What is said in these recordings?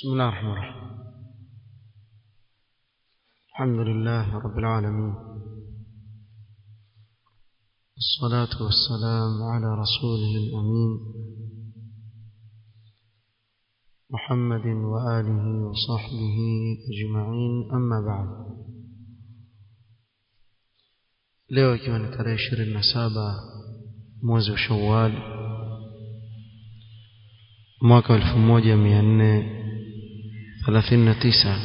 بسم الله الرحمن الرحيم. الحمد لله رب العالمين، الصلاة والسلام على رسوله الأمين محمد وآله وصحبه أجمعين، أما بعد. leo ikiwa ni tarehe 27 mwezi wa Shawwal mwaka 1439,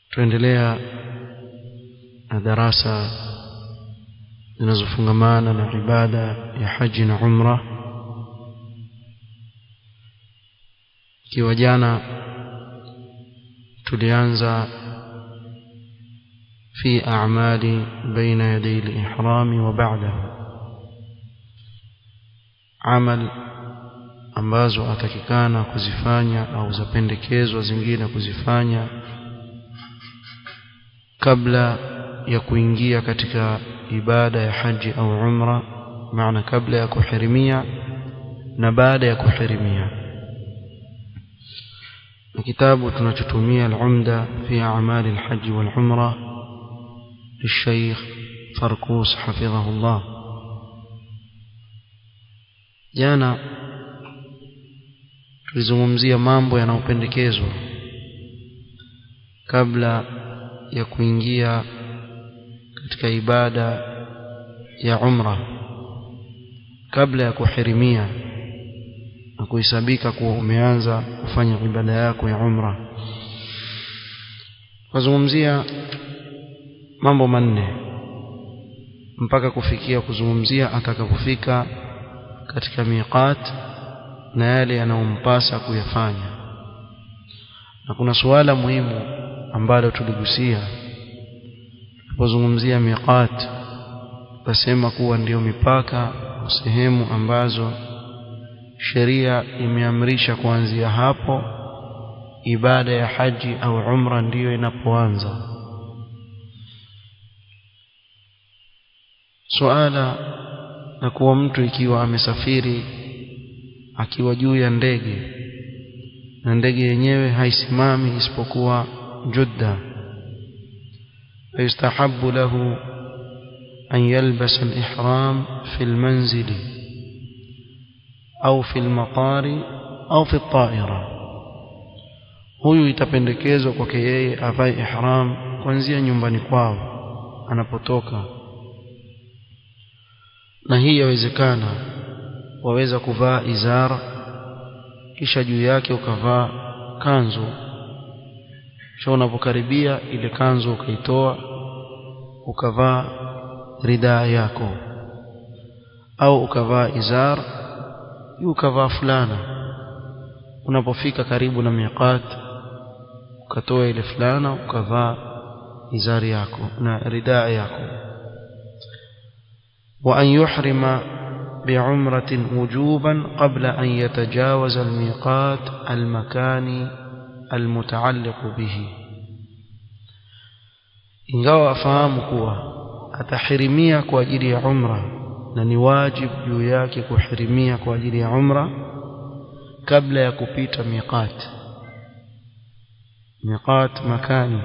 tuendelea na darasa zinazofungamana na ibada ya haji na umra. Ikiwa jana tulianza في أعمال بين يدي الإحرام وبعده، عمل ambazo atakikana kuzifanya au zapendekezwa zingine kuzifanya kabla ya kuingia katika ibada ya haji au umra, maana kabla ya kuhirimia na baada ya kuhirimia. na kitabu tunachotumia al-Umda fi a'mal al-hajj wal-umra للشيخ فركوس حفظه الله. jana tulizungumzia mambo yanayopendekezwa kabla ya kuingia katika ibada ya umra, kabla ya kuhirimia na kuhesabika kuwa umeanza kufanya ibada yako ya umra. Kuzungumzia mambo manne mpaka kufikia kuzungumzia atakapofika katika miqat na yale yanayompasa kuyafanya. Na kuna suala muhimu ambalo tuligusia tulipozungumzia miqat, basema kuwa ndio mipaka sehemu ambazo sheria imeamrisha kuanzia hapo ibada ya haji au umra ndiyo inapoanza. Suala na kuwa mtu ikiwa amesafiri akiwa juu ya ndege na ndege yenyewe haisimami isipokuwa Jeddah, yustahabbu lahu an yalbasa al-ihram fi al-manzil au fi al-maqari au fi at-ta'ira. Huyu itapendekezwa kwake yeye avae ihram kuanzia nyumbani kwao anapotoka. Na hii yawezekana waweza kuvaa izar kisha juu yake ukavaa kanzu, kisha unapokaribia ile kanzu ukaitoa ukavaa ridaa yako, au ukavaa izar ukavaa fulana. Unapofika karibu na miqat ukatoa ile fulana ukavaa izari yako na ridaa yako. وأن يحرم بعمرة وجوبا قبل أن يتجاوز الميقات المكاني المتعلق به. ingawa afahamu kuwa atahirimia kwa ajili ya umra na ni wajibu juu yake kuhirimia kwa ajili ya umra kabla ya kupita miqat makani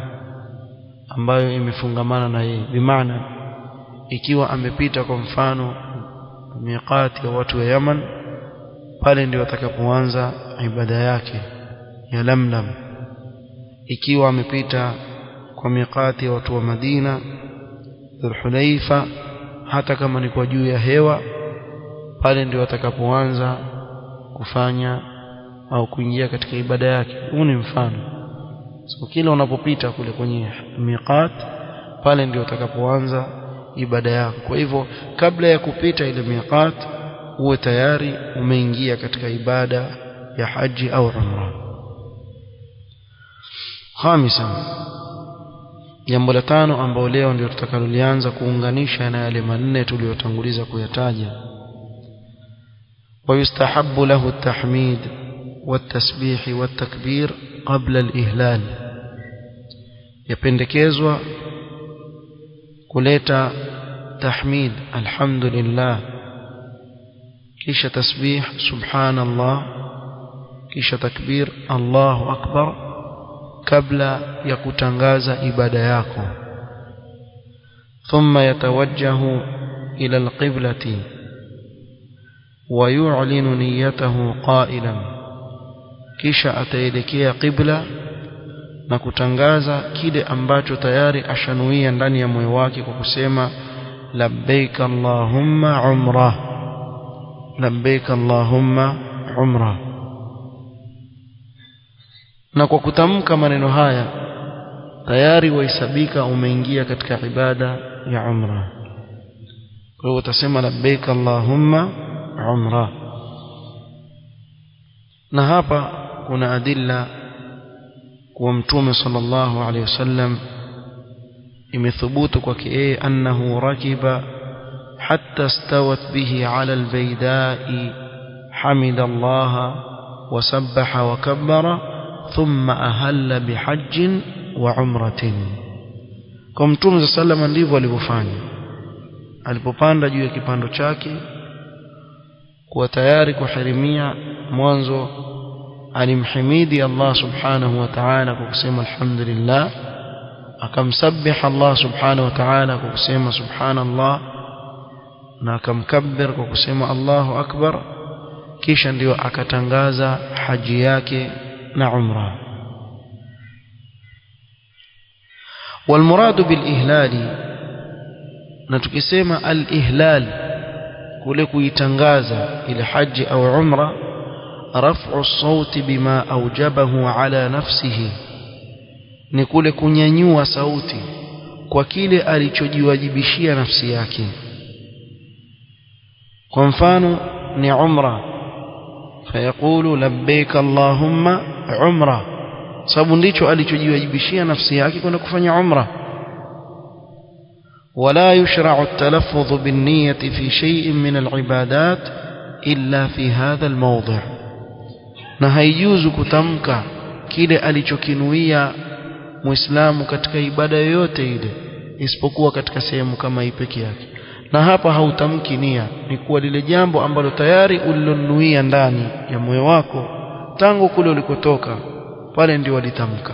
ambayo imefungamana na yeye. Bimaana ikiwa amepita kwa mfano miqati ya watu wa Yaman, pale ndio atakapoanza ibada yake ya Lamlam. Ikiwa amepita kwa miqati ya watu wa Madina, Dhul-Hulaifa, hata kama ni kwa juu ya hewa, pale ndio atakapoanza kufanya au kuingia katika ibada yake. Huu ni mfano. So kila unapopita kule kwenye miqat, pale ndio utakapoanza ibada yako. Kwa hivyo kabla ya kupita ile miqat uwe tayari umeingia katika ibada ya haji au umra. Khamisa, jambo la tano ambalo leo ndio tutakalolianza kuunganisha na yale manne tuliyotanguliza kuyataja. ويستحب له التحميد والتسبيح والتكبير قبل الإهلال. yapendekezwa kuleta tahmid, alhamdulillah, kisha tasbih subhanallah, kisha takbir Allahu akbar kabla ya kutangaza ibada yako. Thumma yatawajjahu ila alqiblati wa yu'linu niyyatahu qailan, kisha ataelekea qibla na kutangaza kile ambacho tayari ashanuia ndani ya moyo wake kwa kusema labbaik allahumma umrah, labbaik allahumma umrah. Na kwa kutamka maneno haya tayari wahesabika umeingia katika ibada ya umra. Kwa hiyo utasema labbaik allahumma umrah. Na hapa kuna adilla kwa Mtume sallallahu alayhi wasallam imethubutu kwake yeye annahu rakiba hatta istawat bihi ala albaydai hamida Allah wa sabbaha wa kabbara thumma ahalla bihajjin wa umratin. Kwa Mtume sallallahu alayhi ndivyo alivyofanya alipopanda juu ya kipando chake kuwa tayari kuhirimia. Mwanzo alimhimidi Allah subhanahu wa ta'ala kwa kusema alhamdulillah, akamsabbih Allah subhanahu wa ta'ala kwa kusema subhanallah, na akamkabbir kwa kusema Allahu akbar, kisha ndio akatangaza haji yake na umra. Walmuradu bilihlali, na tukisema alihlal kule kuitangaza ile haji au umra, raf'u sauti bima aujabahu ala nafsihi, ni kule kunyanyua sauti kwa kile alichojiwajibishia nafsi yake. Kwa mfano ni umra, fayaqulu labbaik allahumma umra, sababu ndicho alichojiwajibishia nafsi yake kwenda kufanya umra. ولا يشرع التلفظ بالنية في شيء من العبادات إلا في هذا الموضع، na haijuzu kutamka kile alichokinuia muislamu katika ibada yoyote ile isipokuwa katika sehemu kama hii pekee yake. Na hapa hautamki nia, ni kuwa lile jambo ambalo tayari ulilonuia ndani ya moyo wako tangu kule ulikotoka, pale ndio walitamka,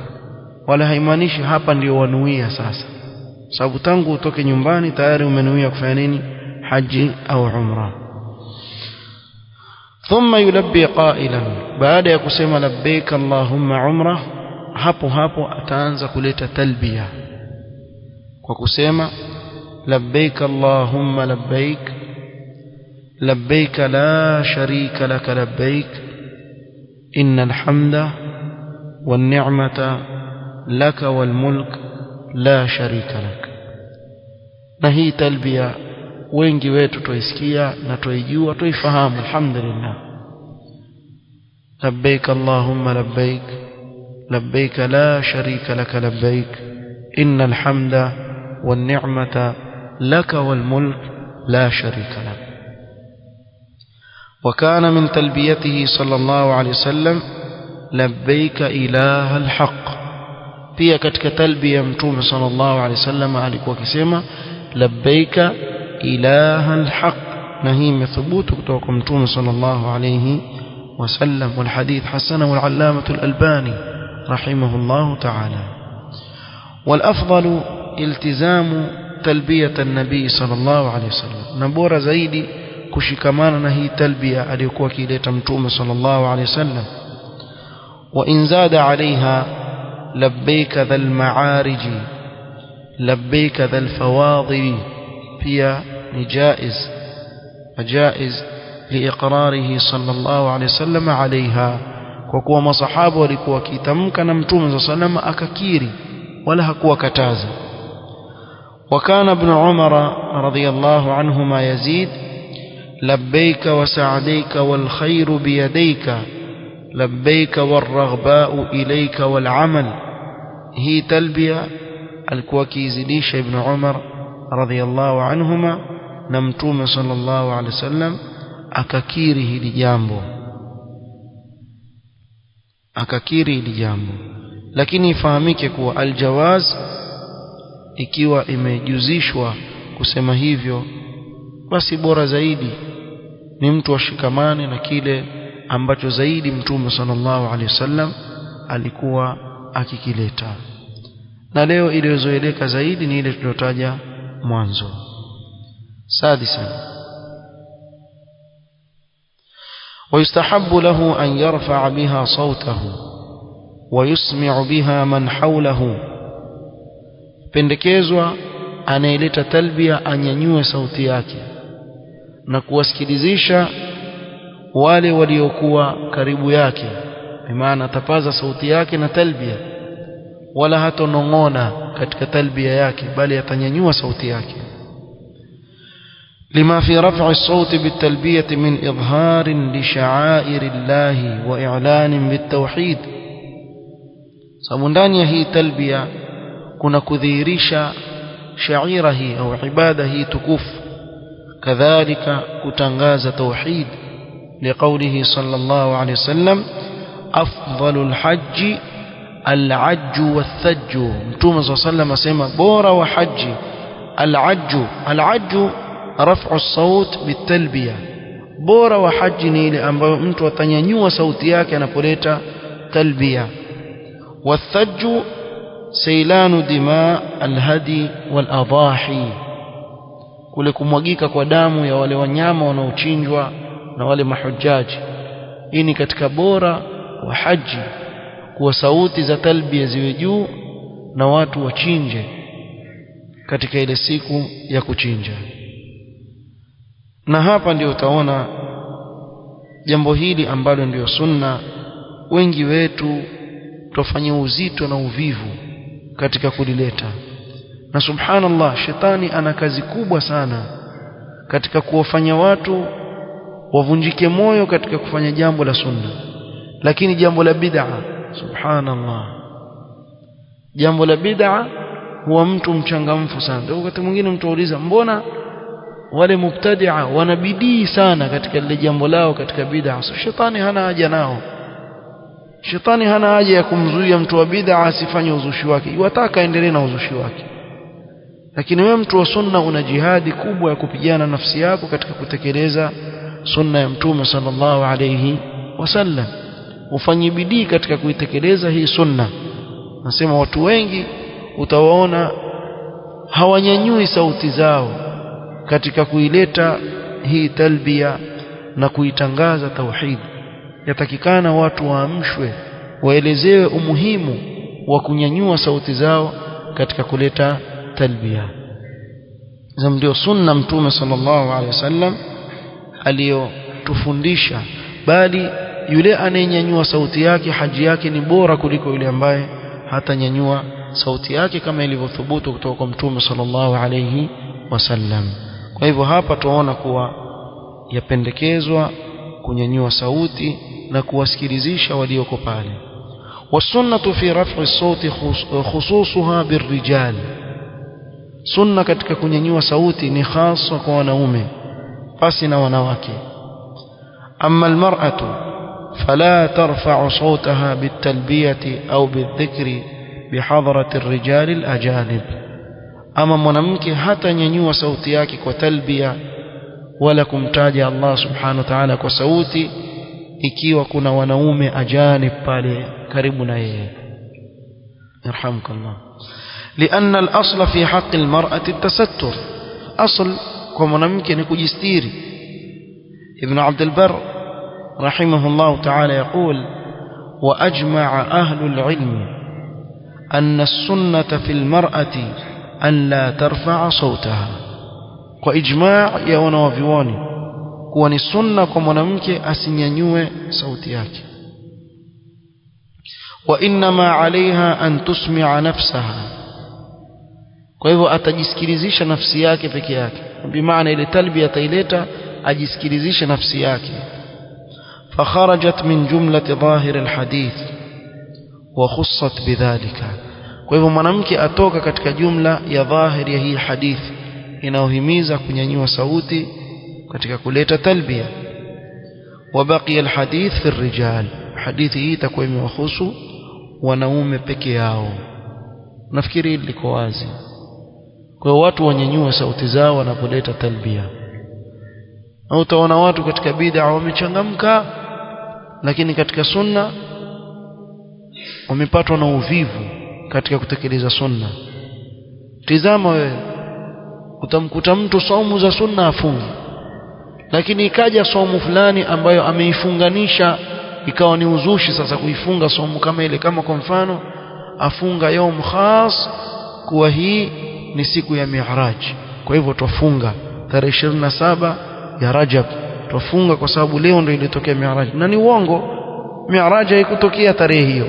wala haimaanishi hapa ndio wanuia sasa, sababu tangu utoke nyumbani tayari umenuia kufanya nini? Haji au umra. Thumma yulabbi qailan, baada ya kusema labbaik allahumma umra, hapo hapo ataanza kuleta talbiya kwa kusema labbaik allahumma labbaik, labbaik la sharika lak labbaik, innal hamda wan ni'mata laka wal mulk la sharika lak. Na hii talbiya wengi wetu tuisikia na tuijua, tuifahamu alhamdulillah. labbaik allahumma labbaik, labbaik la sharika lak labbaik, innal hamda wan ni'mata laka wal mulk la sharika lak. وكان من تلبيته صلى الله عليه وسلم لبيك إله الحق. pia katika talbiya Mtume sallallahu alaihi wasallam alikuwa akisema labbaika ilaha alhaq, na hii imethubutu kutoka kwa Mtume sallallahu alaihi wasallam. wal hadith hasanahu al-allamah al-albani rahimahullah ta'ala. wal afdalu iltizamu talbiyat an-nabi sallallahu alaihi wasallam, na bora zaidi kushikamana na hii talbiya aliyokuwa akileta Mtume sallallahu alaihi wasallam. wa in zada alaiha labbaik dhal ma'arij labbaik dhal fawadil, pia ni jaiz liiqrarihi sallallahu alayhi wasallam alaiha, kwa kuwa masahaba walikuwa kitamka na Mtume sallallahu alayhi wasallam akakiri wala hakuwa kataza. وكان ابن عمر رضي الله عنهما يزيد لبيك وسعديك والخير بيديك لبيك والرغباء إليك والعمل. هي تلبية الكوكي زديش ابن عمر رضي الله عنهما نمتوم صلى الله عليه وسلم akakiri jambo. Lakini ifahamike kuwa aljawaz, ikiwa imejuzishwa kusema hivyo, basi bora zaidi ni mtu ashikamane na kile ambacho zaidi Mtume sallallahu alaihi wasallam alikuwa akikileta. Na leo iliyozoeleka zaidi ni ile tuliyotaja mwanzo. سادسا ويستحب له أن يرفع بها صوته ويسمع بها من حوله. pendekezwa anayeleta talbia anyanyue sauti yake na kuwasikilizisha wale waliokuwa karibu yake, maana atapaza sauti yake na talbia, wala hatonong'ona katika talbia yake, bali atanyanyua sauti yake. لما في رفع الصوت بالتلبية من إظهار لشعائر الله وإعلان بالتوحيد. سمندان هي تلبية كنا كذيرش شعيره أو عباده تكف، كذلك كتنغاز توحيد، لقوله صلى الله عليه وسلم أفضل الحج العج والثج. متوم صلى الله عليه وسلم سيما بورا وحج العج رفع الصوت بالتلبية. bora wa haji ni ile ambayo mtu atanyanyua sauti yake anapoleta talbia. wathajju sailanu dima alhadi waladahi, kule kumwagika kwa damu ya wale wanyama wanaochinjwa na wale mahujaji. Hii ni katika bora wa haji, kuwa sauti za talbia ziwe juu na watu wachinje katika ile siku ya kuchinja. Na hapa ndio utaona jambo hili ambalo ndio sunna, wengi wetu tufanye uzito na uvivu katika kulileta. Na subhanallah, shetani ana kazi kubwa sana katika kuwafanya watu wavunjike moyo katika kufanya jambo la sunna. Lakini jambo la bid'a, subhanallah, jambo la bid'a huwa mtu mchangamfu sana. Wakati mwingine mtu auliza, mbona wale mubtadi'a wanabidii sana katika lile jambo lao katika bid'a? So shetani hana haja nao. Shetani hana haja ya kumzuia mtu wa bid'a asifanye uzushi wake, iwataka endelee na uzushi wake. Lakini wewe mtu wa sunna una jihadi kubwa ya kupigana nafsi yako katika kutekeleza sunna ya Mtume sallallahu alayhi wasallam. Ufanye bidii katika kuitekeleza hii sunna. Nasema watu wengi utawaona hawanyanyui sauti zao katika kuileta hii talbia na kuitangaza tauhid. Yatakikana watu waamshwe, waelezewe umuhimu wa kunyanyua sauti zao katika kuleta talbia. Ndio sunna Mtume sallallahu alaihi wasallam aliyotufundisha, bali yule anayenyanyua sauti yake haji yake ni bora kuliko yule ambaye hatanyanyua sauti yake, kama ilivyothubutu kutoka kwa Mtume sallallahu alaihi wasallam. Kwa hivyo hapa tunaona kuwa yapendekezwa kunyanyua sauti na kuwasikilizisha walioko pale. Wasunnatu fi raf'i as-sauti khususuha birrijal. Sunna katika kunyanyua sauti ni hasa kwa wanaume pasi na wanawake. Amma almar'atu fala tarfa'u sawtaha bitalbiyati au bidhikri bihadrati ar-rijal al-ajanib. Ama mwanamke hatanyanyua sauti yake kwa talbia wala kumtaja Allah subhanahu wa ta'ala kwa sauti ikiwa kuna wanaume ajanib pale karibu na yeye. Yarhamukallah. لأن الأصل في حق المرأة التستر. أصل كمنامك نكجستيري. ابن عبد البر رحمه الله تعالى يقول: وأجمع أهل العلم أن السنة في المرأة أن لا ترفع صوتها. وإجماع يا ونوافيواني كون السنة كمنامك أسنينيوه صوتياك، وإنما عليها أن تسمع نفسها. Kwa hivyo atajisikilizisha nafsi yake peke yake, bimaana ile talbia ataileta ajisikilizishe nafsi yake. Fakharajat min jumlati dhahir alhadith wa khussat bidhalika. Kwa hivyo mwanamke atoka katika jumla ya dhahir ya hii hadithi inayohimiza kunyanyua sauti katika kuleta talbia. Wa baqiya alhadith fi alrijal. Hadithi hii itakuwa imewahusu wanaume peke yao. Nafikiri liko wazi. Kwa hiyo watu wanyanyue sauti zao wanapoleta talbia. au utaona watu katika bid'a wamechangamka lakini katika sunna wamepatwa na uvivu katika kutekeleza sunna. Tizama wewe, utamkuta mtu saumu za sunna afunga, lakini ikaja saumu fulani ambayo ameifunganisha ikawa ni uzushi sasa kuifunga saumu kama ile. Kama kwa mfano afunga yaum khas kuwa hii ni siku ya Mi'raj, kwa hivyo tufunga tarehe 27 ya Rajab, tufunga kwa sababu leo ndio ilitokea Mi'raj. Na ni uongo, Mi'raj haikutokea tarehe hiyo.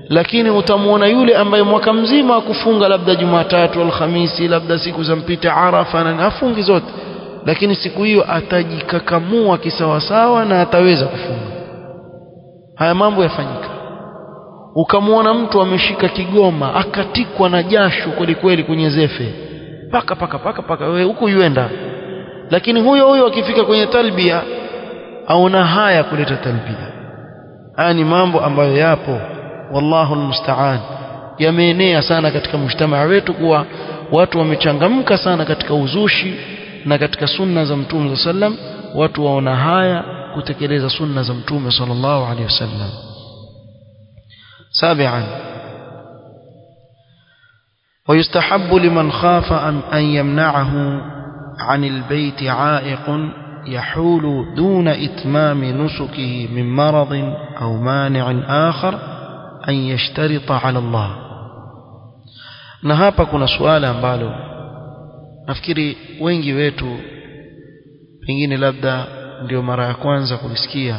Lakini utamuona yule ambaye mwaka mzima akufunga labda Jumatatu, Alhamisi, labda siku za mpita Arafa, na afungi zote, lakini siku hiyo atajikakamua kisawasawa na ataweza kufunga. Haya mambo yafanyika. Ukamuona mtu ameshika kigoma akatikwa na jasho kweli kweli kwenye zefe, paka wewe huku yuenda, lakini huyo akifika kwenye talbia aona haya kuleta talbia. Haya ni mambo ambayo yapo, wallahu almusta'an, yameenea sana katika mujtamaa wetu, kuwa watu wamechangamka sana katika uzushi na katika sunna za Mtume sallam. Watu waona haya kutekeleza sunna za Mtume sallallahu alaihi wasallam. سابعا ويستحب لمن خاف أن يمنعه عن البيت عائق يحول دون إتمام نسكه من مرض أو مانع آخر أن يشترط على الله. na hapa kuna suala ambalo nafikiri wengi wetu pengine labda ndio mara ya kwanza kulisikia,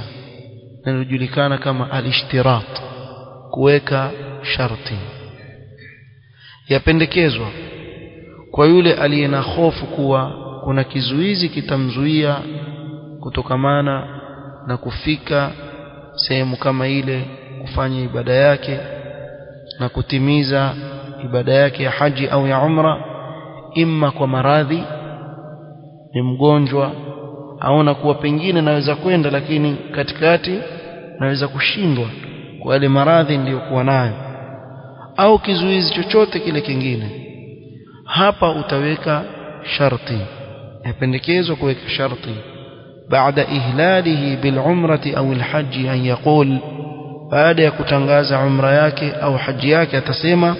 na linajulikana kama al-ishtirat, kuweka sharti. Yapendekezwa kwa yule aliye na hofu kuwa kuna kizuizi kitamzuia kutokamana na kufika sehemu kama ile kufanya ibada yake na kutimiza ibada yake ya haji au ya umra, imma kwa maradhi, ni mgonjwa, aona kuwa pengine naweza kwenda lakini katikati naweza kushindwa kwa yale maradhi niliyokuwa nayo, au kizuizi chochote kile kingine. Hapa utaweka sharti. Yapendekezwa kuweka sharti baada ihlalihi bil umrati au al haji, an yaqul, baada ya kutangaza umra yake au haji yake atasema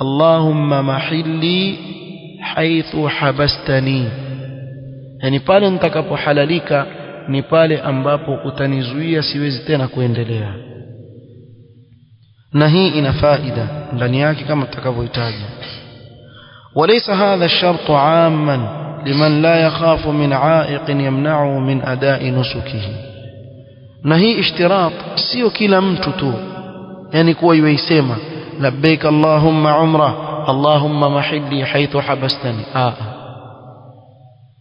Allahumma mahilli haithu habastani, yani pale nitakapohalalika ni pale ambapo utanizuia siwezi tena kuendelea. na hii ina faida ndani yake kama tutakavyohitaji. وليس هذا الشرط عاما لمن لا يخاف من عائق يمنعه من أداء نسكه. na hii ishtirat sio kila mtu tu, yani kuwa yuisema labbaik allahumma umra allahumma mahilli haithu habastani,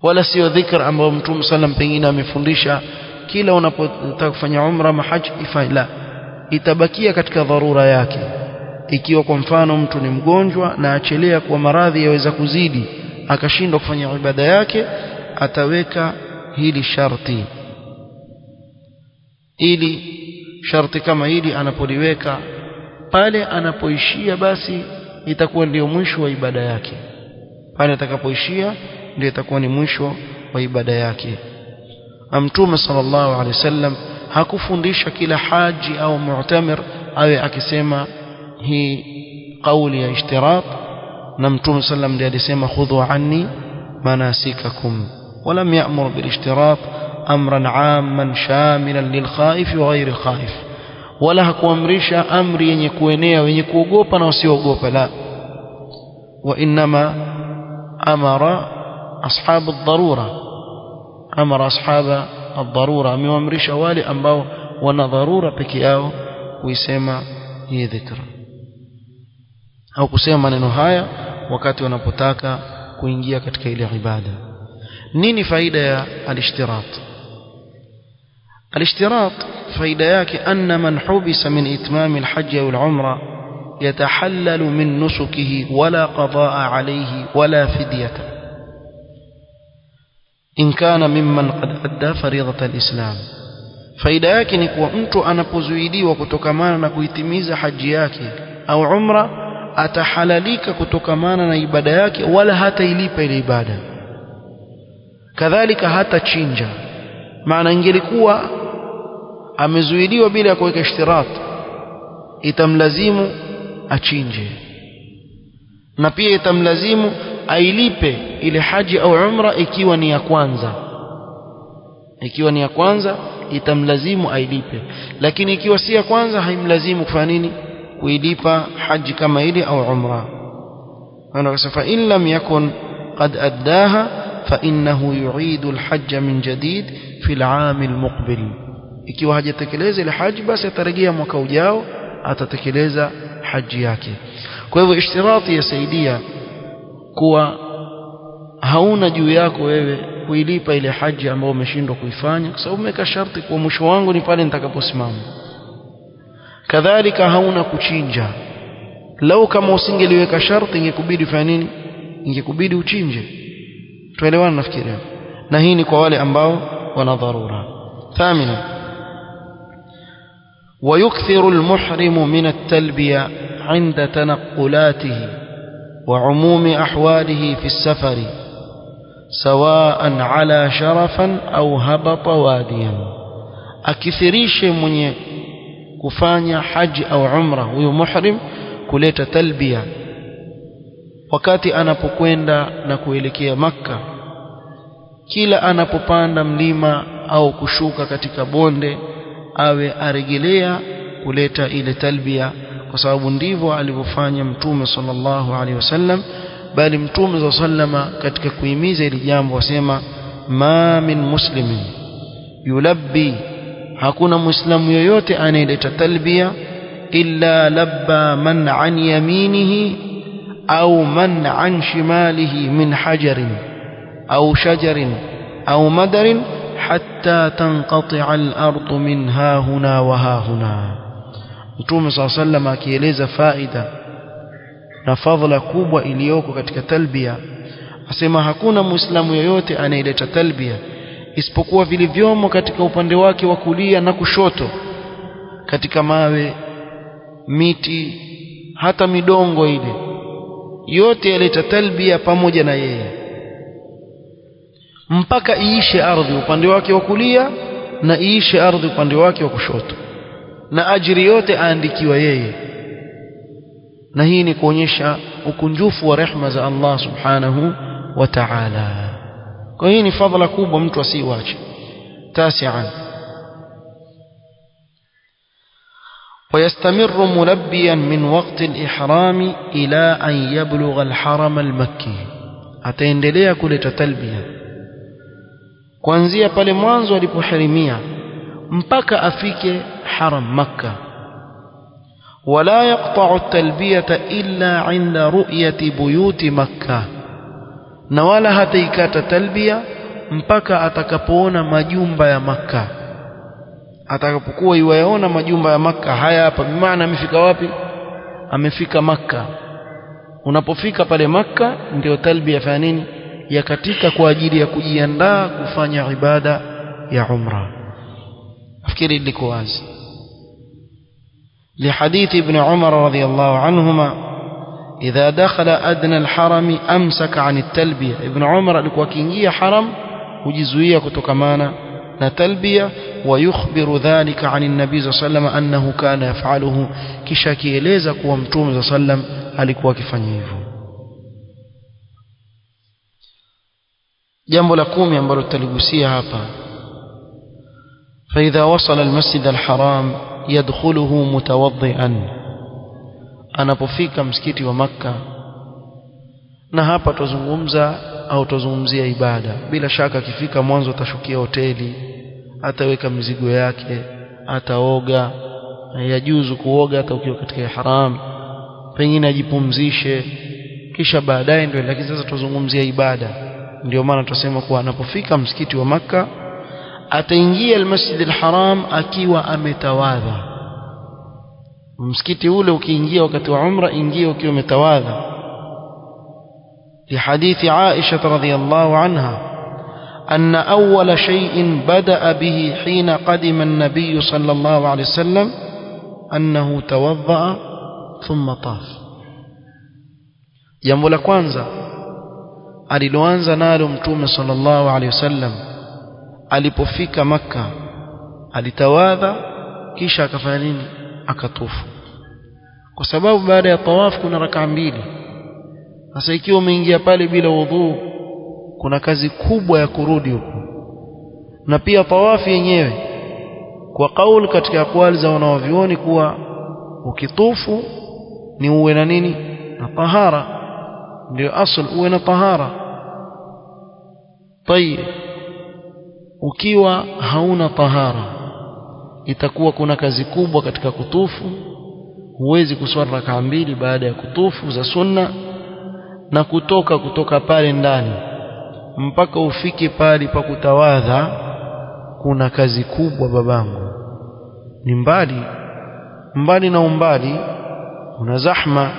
wala sio dhikr ambao Mtume sallam pengine amefundisha kila unapotaka kufanya umra mahaji ifanye. La, itabakia katika dharura yake. Ikiwa kwa mfano mtu ni mgonjwa na achelea kwa maradhi yaweza kuzidi akashindwa kufanya ibada yake, ataweka hili sharti, ili sharti kama hili anapoliweka pale anapoishia, basi itakuwa ndio mwisho wa ibada yake. Pale atakapoishia ndio itakuwa ni mwisho wa ibada yake. Mtume sallallahu alaihi wasallam hakufundisha kila haji au mu'tamir awe akisema hii kauli ya ishtirat, na Mtume sallam ndiye alisema khudhu anni manasikakum, walam ya'mur bil ishtirat amran 'amman shamilan lil khaif wa ghayr al khaif, wala hakuamrisha amri yenye kuenea wenye kuogopa na wasiogopa. La, wa inma amara ashab ad-darura, amara ashaba ad-darura, ameamrisha wale ambao wana dharura peke yao kuisema hii dhikra au kusema maneno haya wakati wanapotaka kuingia katika ile ibada. Nini faida ya al-ishtirat? Al-ishtirat faida yake anna man hubisa min itmam al-hajj aw al-umra yatahallalu min nusukihi wala qadaa alayhi wala fidyata in kana mimman qad adda fariidata al-islam. Faida yake ni kuwa mtu anapozuidiwa kutokamana na kuitimiza haji yake au umra, atahalalika kutokamana na ibada yake, wala hata ilipa ile ibada. kadhalika hata chinja. Maana ingelikuwa amezuiliwa bila kuweka ishtirat, itamlazimu achinje, na pia itamlazimu ailipe ile haji au umra ikiwa ni ya kwanza. Ikiwa ni ya kwanza itamlazimu ailipe, lakini ikiwa si ya kwanza haimlazimu kufanya nini? Kuilipa haji kama ile au umra. Ana fa in lam yakun qad addaha fa innahu yu'idu al-hajj min jadid fi al-'am al-muqbil. Ikiwa hajatekeleza ile haji, basi atarejea mwaka ujao atatekeleza haji yake. Kwa hivyo ishtirati yasaidia kuwa hauna juu yako wewe kuilipa ile haji ambayo umeshindwa kuifanya, kwa sababu umeweka sharti kwa mwisho wangu ni pale nitakaposimama. Kadhalika hauna kuchinja. Lau kama usingeliweka sharti ingekubidi fanya nini? Ingekubidi uchinje. Tuelewana nafikiri. Na hii ni kwa wale ambao wana dharura. Thamina, ويكثر المحرم من التلبية عند تنقلاته وعموم أحواله في السفر سواء على شرفا أو هبط واديا. أكثريش من kufanya haji au umra huyo muhrim kuleta talbia wakati anapokwenda na kuelekea Makka, kila anapopanda mlima au kushuka katika bonde awe arejelea kuleta ile talbia, kwa sababu ndivyo alivyofanya Mtume sallallahu alaihi wasallam. Bali Mtume sallama katika kuhimiza ile jambo wasema, ma min muslimin yulabbi, hakuna muislamu yoyote anayeleta talbia illa labba man an yaminihi au man an shimalihi min hajarin au shajarin au madarin hatta tanqati'a al-ardu min hahuna wa hahuna. Mtume sallallahu alayhi wasallam akieleza faida na fadhila kubwa iliyoko katika talbia, asema hakuna muislamu yoyote anayeleta talbia isipokuwa vilivyomo katika upande wake wa kulia na kushoto, katika mawe, miti, hata midongo ile yote yaleta talbia pamoja na yeye, mpaka iishe ardhi upande wake wa kulia na iishe ardhi upande wake wa kushoto, na ajiri yote aandikiwa yeye. Na hii ni kuonyesha ukunjufu wa rehema za Allah subhanahu wa ta'ala. Kwa hii ni fadhila kubwa, mtu asiiache. Tasi'an, ويستمر ملبيا من وقت الإحرام إلى أن يبلغ الحرم المكي. ataendelea kuleta talbia kuanzia pale mwanzo alipoharimia mpaka afike haram Makkah. ولا يقطع التلبية إلا عند رؤية بيوت مكة, na wala hataikata talbia mpaka atakapoona majumba ya Makkah. Atakapokuwa yuyaona majumba ya Makkah haya hapa, bimaana amefika wapi? Amefika Makkah. Unapofika pale Makkah ndio talbia fanya nini? Ya katika kwa ajili ya kujiandaa kufanya ibada ya umra. Nafikiri liko wazi. لحديث ابن عمر رضي الله عنهما إذا دخل أدنى الحرم أمسك عن التلبية. ابن عمر alikuwa akiingia haram hujizuia kutokamana na talbia, ويخبر ذلك عن النبي صلى الله عليه وسلم أنه كان يفعله, kisha kieleza kuwa Mtume صلى الله عليه وسلم alikuwa akifanya hivyo. Jambo la 10 ambalo tutaligusia hapa, فإذا وصل المسجد الحرام يدخله متوضئا. anapofika msikiti wa Makkah, na hapa tuzungumza au tuzungumzia ibada. Bila shaka akifika mwanzo atashukia hoteli, ataweka mizigo yake, ataoga, yajuzu kuoga hata ukiwa katika ihram, pengine ajipumzishe, kisha baadaye ndio. Lakini sasa tuzungumzia ibada, ndio maana tunasema kuwa anapofika msikiti wa Makkah ataingia al-Masjid al-Haram akiwa ametawadha. Msikiti ule ukiingia wakati wa umra, ingia ukiwa umetawadha. Fi hadithi Aisha radhiyallahu anha أن أول شيء بدأ به حين قدم النبي صلى الله عليه وسلم أنه توضأ ثم طاف. jambo la kwanza aliloanza nalo Mtume sallallahu alaihi wasallam alipofika Makka, alitawadha kisha akafanya nini? Akatufu. Kwa sababu baada ya tawaf kuna rakaa mbili. Sasa ikiwa umeingia pale bila wudhu, kuna kazi kubwa ya kurudi huko. Na pia tawafu yenyewe kwa kauli katika aqwali za wanawavioni kuwa ukitufu ni uwe na nini? Na tahara, ndio asl, uwe na tahara. Tayeb, ukiwa hauna tahara itakuwa kuna kazi kubwa katika kutufu. Huwezi kuswali rakaa mbili baada ya kutufu za sunna na kutoka pale ndani mpaka ufike pale pa kutawadha. Kuna kazi kubwa babangu, ni mbali na umbali, una zahma.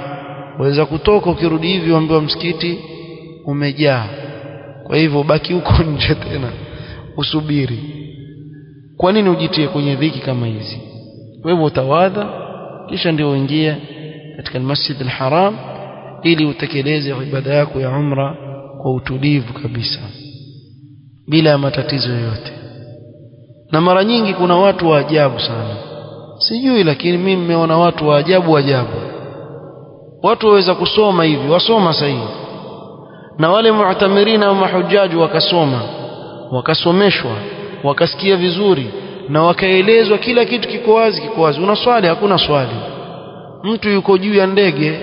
Waweza kutoka ukirudi hivi uambiwa msikiti umejaa, kwa hivyo baki huko nje tena usubiri. Kwa nini ujitie kwenye dhiki kama hizi? Kwa hivyo utawadha kisha ndio uingie katika Masjid al-Haram ili utekeleze ibada yako ya umra kwa utulivu kabisa bila matatizo yoyote. Na mara nyingi kuna watu wa ajabu sana, sijui, lakini mimi nimeona watu wa ajabu. Watu waweza kusoma hivi, wasoma sahihi, na wale mu'tamirina wa mahujaji wakasoma, wakasomeshwa, wakasikia vizuri na wakaelezwa kila kitu kiko wazi. Unaswali, hakuna swali. Mtu yuko juu ya ndege,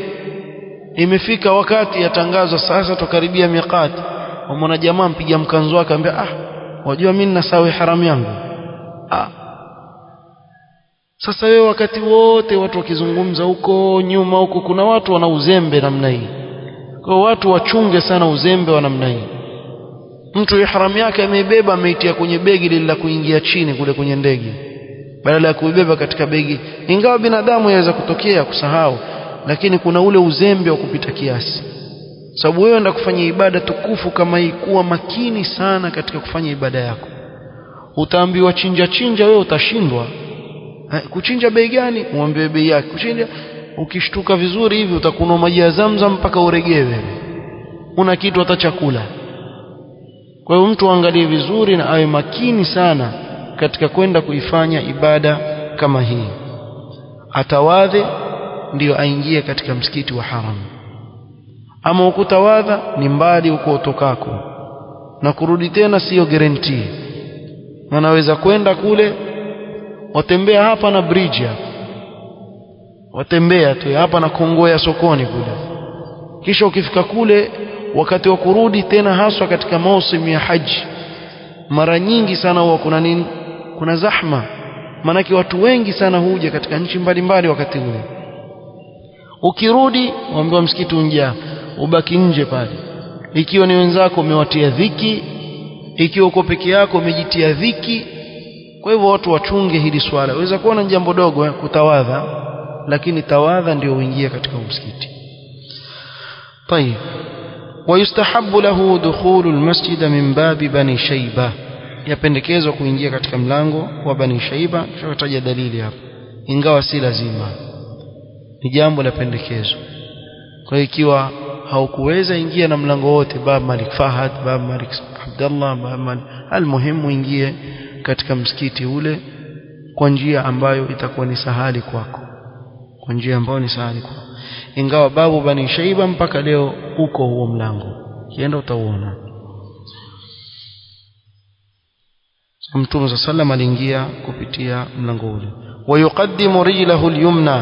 imefika wakati yatangazwa sasa tukaribia miqati, mwana jamaa mpiga mkanzo wake anambia wajua mimi ninasawi haramu yangu. Sasa wewe wakati wote watu wakizungumza huko nyuma huko, kuna watu wana uzembe namna hii. Kwa watu wachunge sana uzembe wa namna hii. Mtu ihram yake ameibeba, ameitia kwenye begi lile la kuingia chini kule kwenye ndege, badala ya kuibeba katika begi. Ingawa binadamu yaweza kutokea kusahau, lakini kuna ule uzembe wa kupita kiasi. Sababu wewe ndio kufanya ibada tukufu kama hii, kuwa makini sana katika kufanya ibada yako. Utaambiwa chinja, wewe utashindwa. Kuchinja bei gani? Muambiwe bei yake. Kuchinja, ukishtuka vizuri hivi utakunywa maji ya Zamzam mpaka uregewe, una kitu hata chakula. Kwa hiyo mtu angalie vizuri na awe makini sana katika kwenda kuifanya ibada kama hii. Atawadhe ndio aingie katika msikiti wa haram. Ama ukutawadha ni mbali huko utokako, na kurudi tena sio guarantee. Unaweza kwenda kule, watembea hapa na bridge, watembea tu hapa na kongoya sokoni kule, kisha ukifika kule wakati wa kurudi tena, haswa katika mausimu ya haji, mara nyingi sana huwa kuna nini? Kuna zahma. Maanake watu wengi sana huja katika nchi mbalimbali wakati ule. Ukirudi waambiwa msikiti unjaa, ubaki nje pale. Ikiwa ni wenzako umewatia dhiki, ikiwa uko peke yako umejitia dhiki. Kwa hivyo watu wachunge hili swala. Waweza kuona ni jambo dogo kutawadha, lakini tawadha ndio uingie katika msikiti. طيب ويستحب له دخول المسجد من باب بني شيبة. yapendekezwa kuingia katika mlango wa Bani Shaiba. Tutataja dalili hapa, ingawa si lazima, ni jambo la pendekezo. Kwa hiyo ikiwa haukuweza, ingia na mlango wote, bab Malik Fahad, bab Malik Abdullah, bab Malik, almuhimu ingie katika msikiti ule kwa njia ambayo itakuwa ni sahali kwako, ingawa babu Bani Shaiba mpaka leo uko huo mlango, kienda utauona. Mtume sallallahu aliingia kupitia mlango ule. ويقدم رجله اليمنى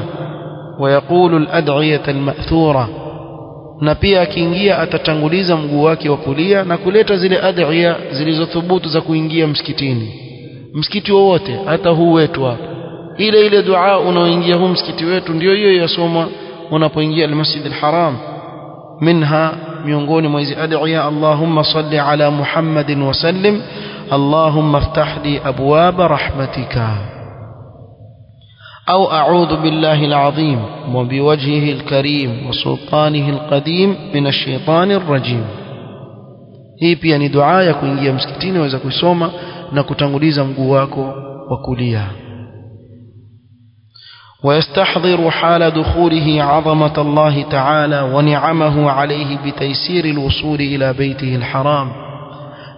ويقول الأدعية المأثورة. na pia akiingia atatanguliza mguu wake wa kulia na kuleta zile adhiya zilizothubutu za kuingia msikitini. Msikiti wowote, hata huu wetu hapa, ile dua unaoingia huu msikiti wetu ndio hiyo yasoma unapoingia al-Masjid al-Haram. Minha, miongoni mwa hizi adhiya, Allahumma salli ala Muhammadin wa sallim, Allahumma iftah li abwaba rahmatika, أو أعوذ بالله العظيم وبوجهه الكريم وسلطانه القديم من الشيطان الرجيم. hii pia ni dua ya kuingia msikitini, waweza kusoma na kutanguliza mguu wako wa kulia. ويستحضر حال دخوله عظمة الله تعالى ونعمه عليه بتيسير الوصول إلى بيته الحرام.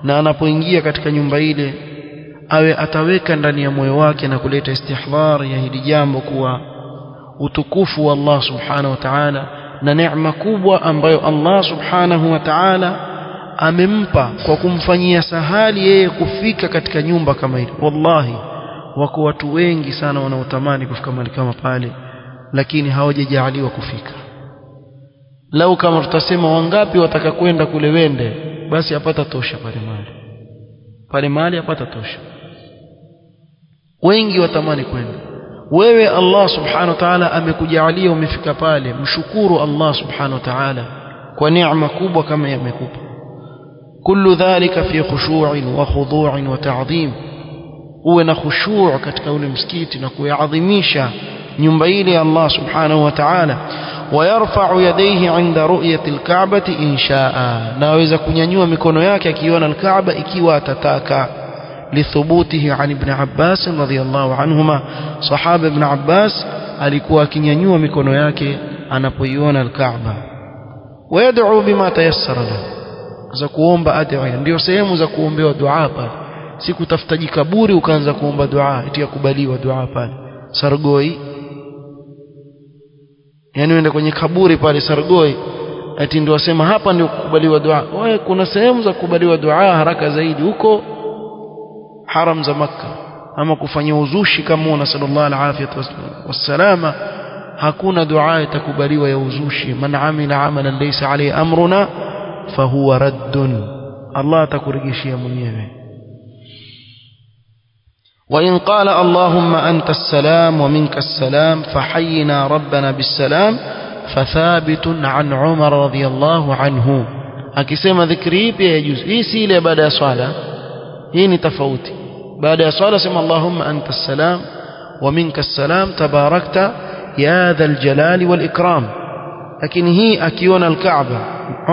na anapoingia katika nyumba ile awe ataweka ndani ya moyo wake na kuleta istihdhar ya hili jambo kuwa utukufu wa Allah subhanahu wa ta'ala na neema kubwa ambayo Allah subhanahu wa ta'ala amempa kwa kumfanyia sahali yeye kufika katika nyumba kama ile. Wallahi wako watu wengi sana wanaotamani kufika mahali kama pale, lakini hawajajaliwa kufika. Lau kama tutasema wangapi wataka kwenda kule wende, basi apata tosha pale mahali apata tosha. Wengi watamani kwenda. Wewe Allah subhanahu wa ta'ala amekujalia umefika pale, mshukuru Allah subhanahu wa ta'ala kwa neema kubwa kama yamekupa. kullu dhalika fi khushu'in wa khudu'in wa ta'dhim, uwe na khushu' katika ule msikiti na kuadhimisha nyumba ile ya Allah subhanahu wa ta'ala. ويرفع يديه عند رؤية الكعبة إن شاء, naweza kunyanyua mikono yake akiona al-Kaaba ikiwa atataka. لثبوته عن ابن عباس رضي الله عنهما, صحابة ابن عباس alikuwa akinyanyua mikono yake anapoiona al-Kaaba. ويدعو بما تيسر له, za kuomba addu'a, ndio sehemu za kuombewa dua pale, si kutafuta jikaburi ukaanza kuomba dua eti yakubaliwa dua pale Sargoi. Yani uende kwenye kaburi pale Sargoi eti ndio wasema hapa ndio kukubaliwa dua. Wewe kuna sehemu za kukubaliwa dua haraka zaidi huko haram za Makkah, ama kufanya uzushi kama una sallallahu alaihi wasallam, hakuna dua itakubaliwa ya uzushi. Man amila amalan laysa alayhi amruna fahuwa raddun, Allah atakurejeshia mwenyewe. وإن قال اللهم أنت السلام ومنك السلام فحينا ربنا بالسلام فثابت عن عمر رضي الله عنه, akisema dhikri pia yajuzu. Hii si ile baada ya swala, hii ni tofauti. baada ya swala sema Allahumma anta as-salam wa minka as-salam tabarakta ya dhal jalali wal ikram. lakini hii akiona al-Kaaba,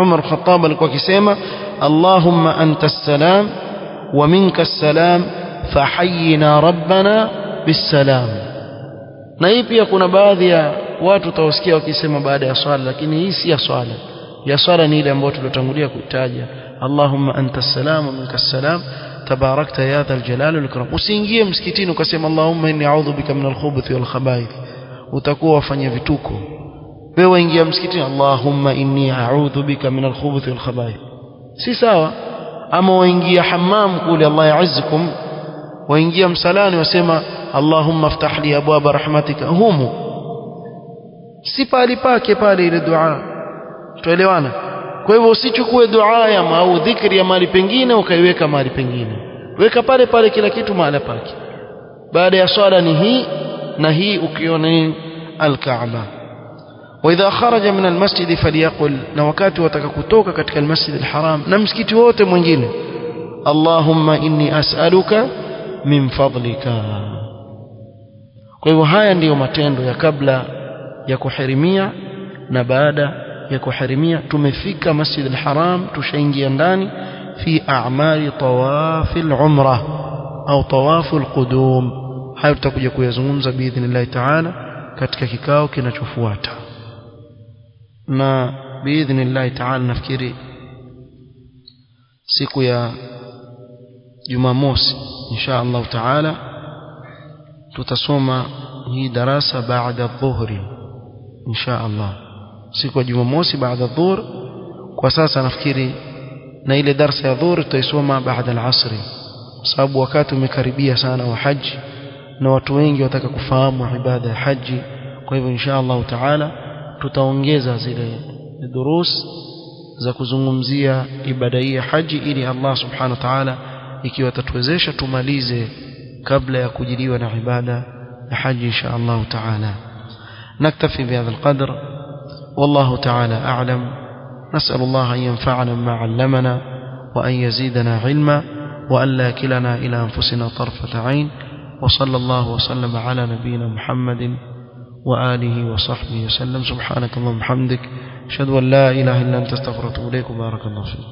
Umar Khattab alikuwa akisema Allahumma anta as-salam wa minka as-salam fahayyina rabbana bisalam. na hii pia kuna baadhi ya watu utawasikia wakisema baada ya swala, lakini hii si ya swala. ya swala ni ile ambayo tulotangulia kutaja, Allahumma anta as-salam wa minka as-salam tabarakta ya dhal jalali wal ikram. usiingie msikitini ukasema Allahumma inni a'udhu bika min al-khubuthi wal khaba'ith, utakuwa wafanya vituko. wewe ingia msikitini Allahumma inni a'udhu bika min al-khubuthi wal khaba'ith, si sawa. ama waingia hammam kule Allah ya'izzukum, waingia msalani wasema Allahumma iftah li abwaba rahmatika, humu si pali pake pale ile dua. tuelewana? kwa hivyo usichukue dua ya au dhikri ya mahali pengine ukaiweka mahali pengine, weka pale pale kila kitu mahali pake. baada ya swala ni hii na hii ukiona al-Kaaba. وإذا خرج من المسجد فليقل, na wakati wataka kutoka katika al-Masjid al-Haram na msikiti wote mwingine, Allahumma inni as'aluka min fadlika. kwa hivyo haya ndiyo matendo ya kabla ya kuharimia na baada ya kuharimia. tumefika Masjid al-Haram, tushaingia ndani fi a'mali tawaf al-umrah au tawaf al-qudum. hayo tutakuja kuyazungumza biidhnillah ta'ala katika kikao kinachofuata. na biidhnillah ta'ala nafikiri siku ya Jumamosi insha Allah ta'ala tutasoma hii darasa baada dhuhri insha Allah, siku ya Jumamosi baada dhuhur. kwa sasa nafikiri na ile darasa ya dhuhur tutaisoma baada al-asri, kwa sababu wakati umekaribia sana wa haji na watu wengi wataka kufahamu ibada ya haji. kwa hivyo insha Allah ta'ala tutaongeza zile durus za kuzungumzia ibada hii ya haji, ili Allah subhanahu wa ta'ala ikiwa tatuwezesha tumalize kabla ya kujiliwa na ibada ya haji insha Allah ta'ala. naktafi bihadha alqadr, wallahu ta'ala a'lam. nas'al Allah an yanfa'ana bima 'allamana wa an yazidana 'ilma wa an la kilana ila anfusina tarfata 'ain. wa sallallahu wa sallama ala nabiyyina Muhammadin وآله وصحبه وسلم. سبحانك اللهم وبحمدك أشهد أن لا إله إلا أنت أستغفرك وأتوب إليك. بارك الله فيك.